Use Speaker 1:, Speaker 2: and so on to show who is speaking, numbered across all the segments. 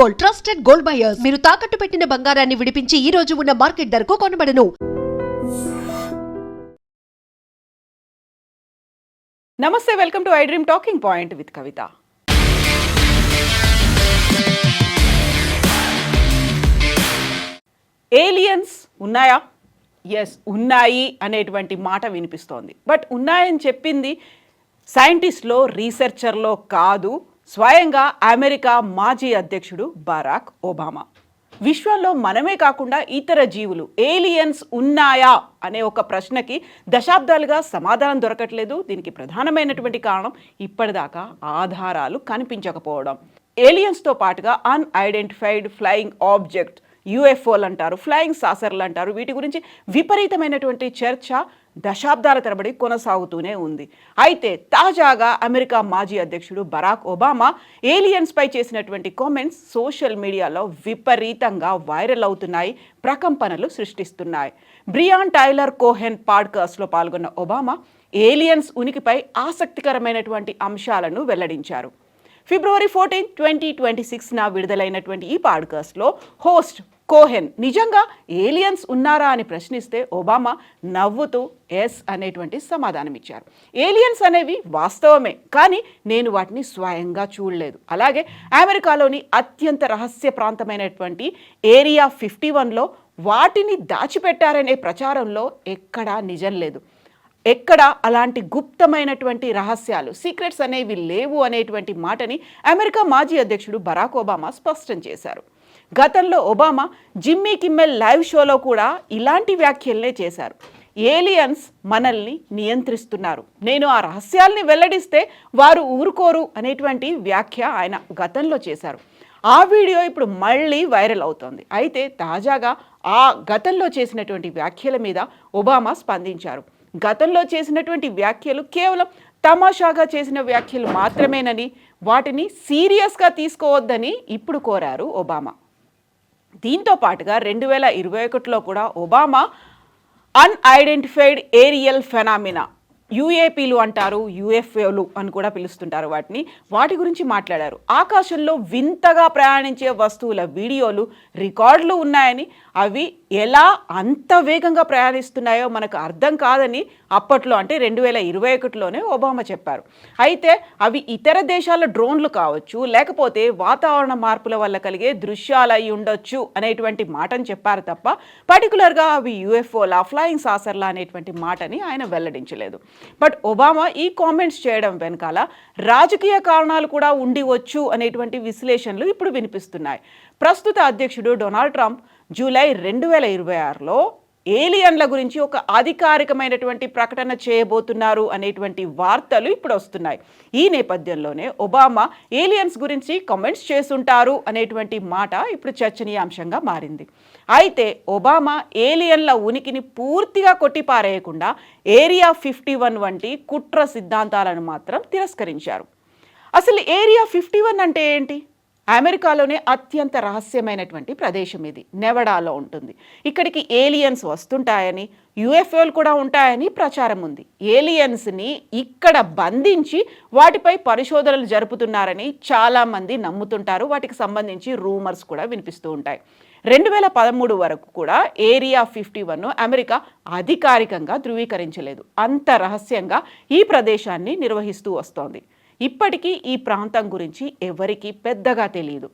Speaker 1: Gold, trusted gold buyers. మీరు తాకట్టు పెట్టిన బంగారాన్ని విడిపించి ఈ రోజు ఉన్న మార్కెట్ ధరకు కొనబడను.
Speaker 2: నమస్తే, welcome to I dream talking point with Kavitha. Aliens ఉన్నాయా? ఎస్, ఉన్నాయి అనేటువంటి మాట వినిపిస్తోంది. బట్ ఉన్నాయని చెప్పింది సైంటిస్ట్లో, రీసెర్చర్లో కాదు, స్వయంగా అమెరికా మాజీ అధ్యక్షుడు బరాక్ ఒబామా. విశ్వంలో మనమే కాకుండా ఇతర జీవులు, ఏలియన్స్ ఉన్నాయా అనే ఒక ప్రశ్నకి దశాబ్దాలుగా సమాధానం దొరకట్లేదు. దీనికి ప్రధానమైనటువంటి కారణం ఇప్పటిదాకా ఆధారాలు కనిపించకపోవడం. ఏలియన్స్తో పాటుగా అన్ఐడెంటిఫైడ్ ఫ్లయింగ్ ఆబ్జెక్ట్, యుఎఫ్ఓలు అంటారు, ఫ్లయింగ్ సాసర్లు అంటారు, వీటి గురించి విపరీతమైనటువంటి చర్చ దశాబ్దాల తరబడి కొనసాగుతూనే ఉంది. అయితే తాజాగా అమెరికా మాజీ అధ్యక్షుడు బరాక్ ఒబామా ఏలియన్స్పై చేసినటువంటి కామెంట్స్ సోషల్ మీడియాలో విపరీతంగా వైరల్ అవుతున్నాయి, ప్రకంపనలు సృష్టిస్తున్నాయి. బ్రియాన్ టైలర్ కోహెన్ పాడ్కాస్ట్లో పాల్గొన్న ఒబామా ఏలియన్స్ ఉనికిపై ఆసక్తికరమైనటువంటి అంశాలను వెల్లడించారు. ఫిబ్రవరి 14, 2026న విడుదలైనటువంటి ఈ పాడ్కాస్ట్లో హోస్ట్ కోహెన్ నిజంగా ఏలియన్స్ ఉన్నారా అని ప్రశ్నిస్తే ఒబామా నవ్వుతూ ఎస్ అనేటువంటి సమాధానం ఇచ్చారు. ఏలియన్స్ అనేవి వాస్తవమే, కానీ నేను వాటిని స్వయంగా చూడలేదు. అలాగే అమెరికాలోని అత్యంత రహస్య ప్రాంతమైనటువంటి ఏరియా 51లో వాటిని దాచిపెట్టారనే ప్రచారంలో ఎక్కడా నిజం లేదు. ఎక్కడ అలాంటి గుప్తమైనటువంటి రహస్యాలు, సీక్రెట్స్ అనేవి లేవు అనేటువంటి మాటని అమెరికా మాజీ అధ్యక్షుడు బరాక్ ఒబామా స్పష్టం చేశారు. గతంలో ఒబామా జిమ్మీ కిమ్మెల్ లైవ్ షోలో కూడా ఇలాంటి వ్యాఖ్యలనే చేశారు. ఏలియన్స్ మనల్ని నియంత్రిస్తున్నారు, నేను ఆ రహస్యాల్ని వెల్లడిస్తే వారు ఊరుకోరు అనేటువంటి వ్యాఖ్య ఆయన గతంలో చేశారు. ఆ వీడియో ఇప్పుడు మళ్ళీ వైరల్ అవుతోంది. అయితే తాజాగా ఆ గతంలో చేసినటువంటి వ్యాఖ్యల మీద ఒబామా స్పందించారు. గతంలో చేసినటువంటి వ్యాఖ్యలు కేవలం తమాషాగా చేసిన వ్యాఖ్యలు మాత్రమేనని, వాటిని సీరియస్గా తీసుకోవద్దని ఇప్పుడు కోరారు ఒబామా. దీంతో పాటుగా 2021లో కూడా ఒబామా అన్ఐడెంటిఫైడ్ ఏరియల్ ఫెనామినా, యుఏపీలు అంటారు, యుఎఫ్ఓలు అని కూడా పిలుస్తుంటారు వాటిని, వాటి గురించి మాట్లాడారు. ఆకాశంలో వింతగా ప్రయాణించే వస్తువుల వీడియోలు, రికార్డులు ఉన్నాయని, అవి ఎలా అంత వేగంగా ప్రయాణిస్తున్నాయో మనకు అర్థం కాదని అప్పట్లో, అంటే 2021లోనే ఒబామా చెప్పారు. అయితే అవి ఇతర దేశాల డ్రోన్లు కావచ్చు, లేకపోతే వాతావరణ మార్పుల వల్ల కలిగే దృశ్యాలు అయి ఉండొచ్చు అనేటువంటి మాటని చెప్పారు తప్ప పర్టికులర్గా అవి యుఎఫ్ఓలా, ఫ్లయింగ్ సాసర్లా అనేటువంటి మాటని ఆయన వెల్లడించలేదు. బట్ ఒబామా ఈ కామెంట్స్ చేయడం వెనకాల రాజకీయ కారణాలు కూడా ఉండివచ్చు అనేటువంటి విశ్లేషణలు ఇప్పుడు వినిపిస్తున్నాయి. ప్రస్తుత అధ్యక్షుడు డొనాల్డ్ ట్రంప్ జూలై 2026లో ఏలియన్ల గురించి ఒక అధికారికమైనటువంటి ప్రకటన చేయబోతున్నారు అనేటువంటి వార్తలు ఇప్పుడు వస్తున్నాయి. ఈ నేపథ్యంలోనే ఒబామా ఏలియన్స్ గురించి కామెంట్స్ చేస్తుంటారు అనేటువంటి మాట ఇప్పుడు చర్చనీయాంశంగా మారింది. అయితే ఒబామా ఏలియన్ల ఉనికిని పూర్తిగా కొట్టిపారేయకుండా ఏరియా 51 వంటి కుట్ర సిద్ధాంతాలను మాత్రం తిరస్కరించారు. అసలు ఏరియా 51 అంటే ఏంటి? అమెరికాలోనే అత్యంత రహస్యమైనటువంటి ప్రదేశం ఇది. నెవడాలో ఉంటుంది. ఇక్కడికి ఏలియన్స్ వస్తుంటాయని, యుఎఫ్ఓలు కూడా ఉంటాయని ప్రచారం ఉంది. ఏలియన్స్ని ఇక్కడ బంధించి వాటిపై పరిశోధనలు జరుపుతున్నారని చాలామంది నమ్ముతుంటారు. వాటికి సంబంధించి రూమర్స్ కూడా వినిపిస్తూ ఉంటాయి. 2013 వరకు కూడా ఏరియా 51 అమెరికా అధికారికంగా ధృవీకరించలేదు. అంత రహస్యంగా ఈ ప్రదేశాన్ని నిర్వహిస్తూ వస్తోంది. ఇప్పటికీ ఈ ప్రాంతం గురించి ఎవరికీ పెద్దగా తెలియదు.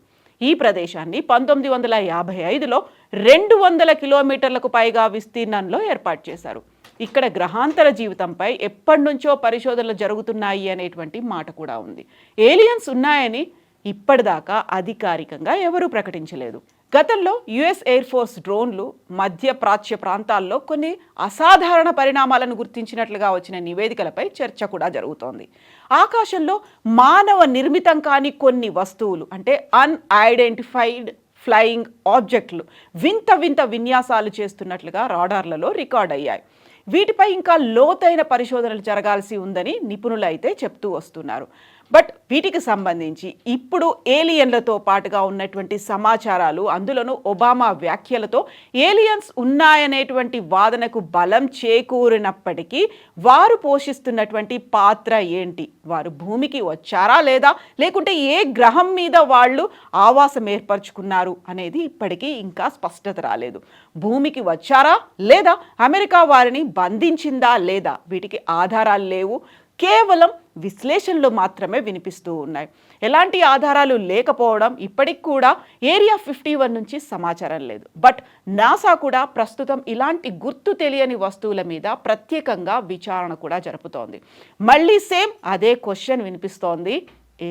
Speaker 2: ఈ ప్రదేశాన్ని 1955లో 200 కిలోమీటర్లకు పైగా విస్తీర్ణంలో ఏర్పాటు చేశారు. ఇక్కడ గ్రహాంతర జీవితంపై ఎప్పటి నుంచో పరిశోధనలు జరుగుతున్నాయి అనేటువంటి మాట కూడా ఉంది. ఏలియన్స్ ఉన్నాయని ఇప్పటిదాకా అధికారికంగా ఎవరూ ప్రకటించలేదు. గతంలో యుఎస్ ఎయిర్ ఫోర్స్ డ్రోన్లు మధ్య ప్రాచ్య ప్రాంతాల్లో కొన్ని అసాధారణ పరిణామాలను గుర్తించినట్లుగా వచ్చిన నివేదికలపై చర్చ కూడా జరుగుతోంది. ఆకాశంలో మానవ నిర్మితం కాని కొన్ని వస్తువులు, అంటే అన్ఐడెంటిఫైడ్ ఫ్లయింగ్ ఆబ్జెక్టులు వింత వింత విన్యాసాలు చేస్తున్నట్లుగా రాడార్లలో రికార్డ్ అయ్యాయి. వీటిపై ఇంకా లోతైన పరిశోధనలు జరగాల్సి ఉందని నిపుణులు అయితే చెప్తూ వస్తున్నారు. బట్ వీటికి సంబంధించి ఇప్పుడు ఏలియన్లతో పాటుగా ఉన్నటువంటి సమాచారాలు, అందులోనూ ఒబామా వ్యాఖ్యలతో ఏలియన్స్ ఉన్నాయనేటువంటి వాదనకు బలం చేకూరినప్పటికీ వారు పోషిస్తున్నటువంటి పాత్ర ఏంటి, వారు భూమికి వచ్చారా లేదా, లేకుంటే ఏ గ్రహం మీద వాళ్ళు ఆవాసం ఏర్పరచుకున్నారు అనేది ఇప్పటికీ ఇంకా స్పష్టత రాలేదు. భూమికి వచ్చారా లేదా, అమెరికా వారిని బంధించిందా లేదా, వీటికి ఆధారాలు లేవు. కేవలం విశ్లేషణలు మాత్రమే వినిపిస్తూ ఉన్నాయి. ఎలాంటి ఆధారాలు లేకపోవడం, ఇప్పటికి కూడా ఏరియా 51 నుంచి సమాచారం లేదు. బట్ నాసా కూడా ప్రస్తుతం ఇలాంటి గుర్తు తెలియని వస్తువుల మీద ప్రత్యేకంగా విచారణ కూడా జరుపుతోంది. మళ్ళీ సేమ్ అదే క్వశ్చన్ వినిపిస్తోంది,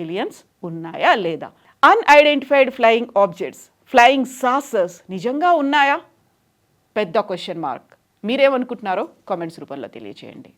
Speaker 2: ఏలియన్స్ ఉన్నాయా లేదా. Unidentified flying objects, flying saucers నిజంగా ఉన్నాయా? పెద్ద క్వశ్చన్ మార్క్. మీరేమనుకుంటున్నారో కామెంట్స్ రూపంలో తెలియజేయండి.